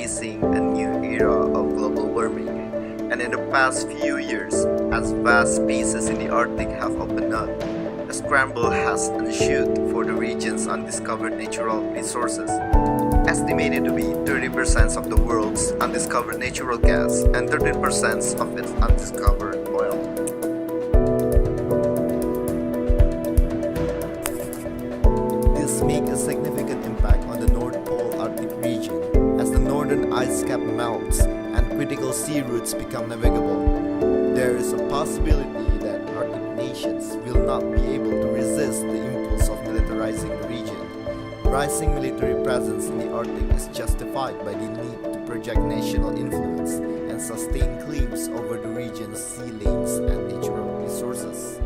facing a new era of global warming, and in the past few years, as vast spaces in the Arctic have opened up, a scramble has ensued for the region's undiscovered natural resources. Estimated to be 30% of the world's undiscovered natural gas and 13% of its undiscovered oil. This makes a significant impact on the North Pole Arctic region as the northern ice cap melts and critical sea routes become navigable. There is a possibility that Arctic nations will not be able to resist the impulse of militarizing the region. Rising military presence in the Arctic is justified by the need to project national influence and sustain claims over the region's sea lanes and natural resources.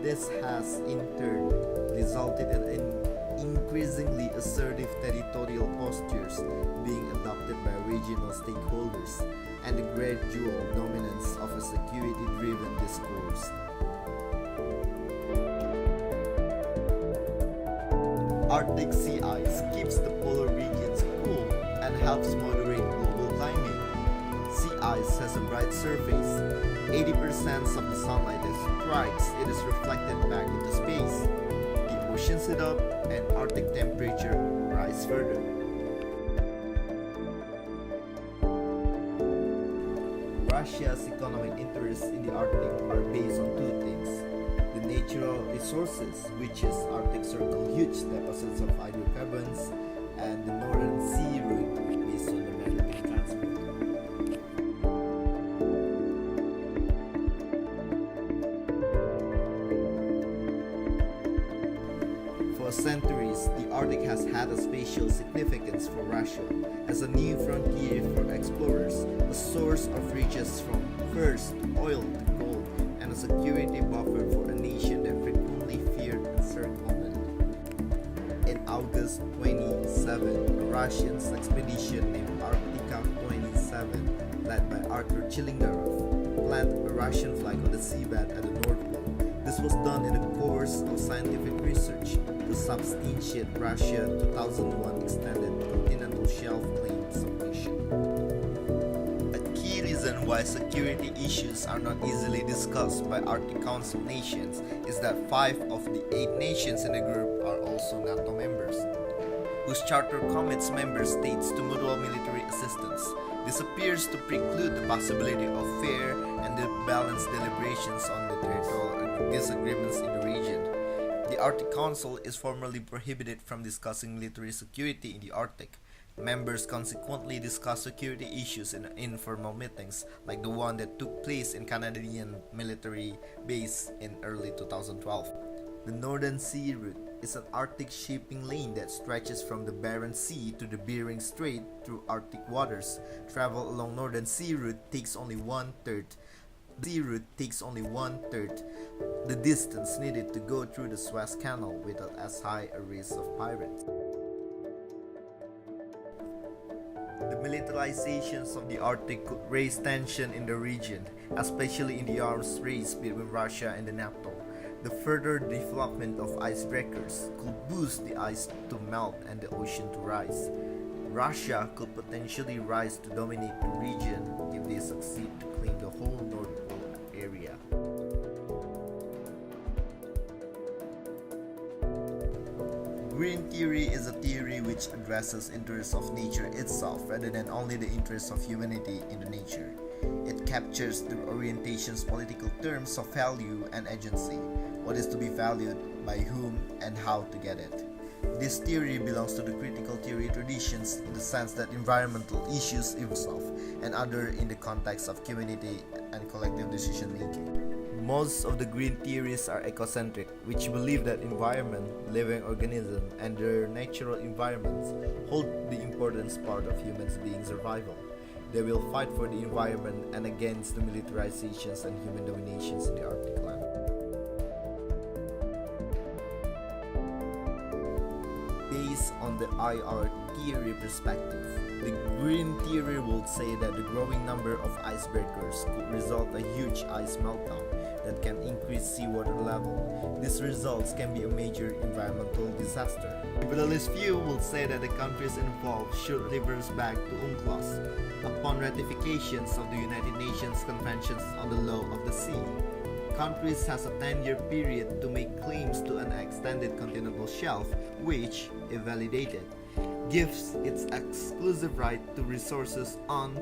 This has in turn resulted in increasingly assertive territorial postures being adopted by regional stakeholders and the gradual dominance of a security-driven discourse. Arctic sea ice keeps the polar regions cool and helps moderate global climbing. Sea ice has a bright surface. 80% of the sunlight that strikes it is reflected back into space. The oceans heat up and Arctic temperature rise further. Russia's economic interests in the Arctic are based on two things: the natural resources, which is Arctic Circle huge deposits of hydrocarbons, and the Northern Sea route based on the maritime transport. For centuries, the Arctic has had a spatial significance for Russia as a new frontier for explorers, a source of riches from first oil to gold, and a security buffer for a nation that frequently feared encirclement. In August 27, a Russian expedition named Arctica 27, led by Arthur Chilingarov, planted a Russian flag on the seabed at the North Pole. This was done in the course of scientific research to substantiate Russia's 2001 extended continental shelf claim submission. A key reason why security issues are not easily discussed by Arctic Council nations is that 5 of the 8 nations in the group are also NATO members, whose charter commits member states to mutual military assistance. This appears to preclude the possibility of fair and balanced deliberations on the territorial disagreements in the region. The Arctic Council is formally prohibited from discussing military security in the Arctic. Members consequently discuss security issues in informal meetings, like the one that took place in Canadian military base in early 2012. The Northern Sea route is an Arctic shipping lane that stretches from the Barents Sea to the Bering Strait through Arctic waters. Travel along Northern Sea route takes only one-third the distance needed to go through the Suez Canal without as high a risk of pirates. The militarizations of the Arctic could raise tension in the region, especially in the arms race between Russia and the NATO. The further development of icebreakers could boost the ice to melt and the ocean to rise. Russia could potentially rise to dominate the region if they succeed to claim the whole North Pole area. Green theory is a theory which addresses interests of nature itself rather than only the interests of humanity in the nature. It captures the orientation's political terms of value and agency, what is to be valued, by whom, and how to get it. This theory belongs to the critical theory traditions in the sense that environmental issues evolve and other in the context of community and collective decision making. Most of the green theories are ecocentric, which believe that environment, living organisms, and their natural environments hold the important part of human beings' survival. They will fight for the environment and against the militarizations and human dominations in the Arctic land. Based on the IR theory perspective, The green theory would say that the growing number of icebreakers could result a huge ice meltdown that can increase seawater level. These results can be a major environmental disaster. The liberalist view would say that the countries involved should reverse back to UNCLOS upon ratifications of the United Nations Conventions on the Law of the Sea. Countries has a 10-year period to make claims to an extended continental shelf which, if validated, gives its exclusive right to resources on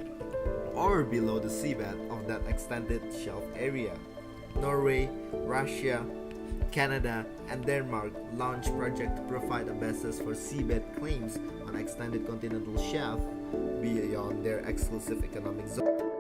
or below the seabed of that extended shelf area. Norway, Russia, Canada, and Denmark launched projects to provide a basis for seabed claims on extended continental shelf beyond their exclusive economic zone.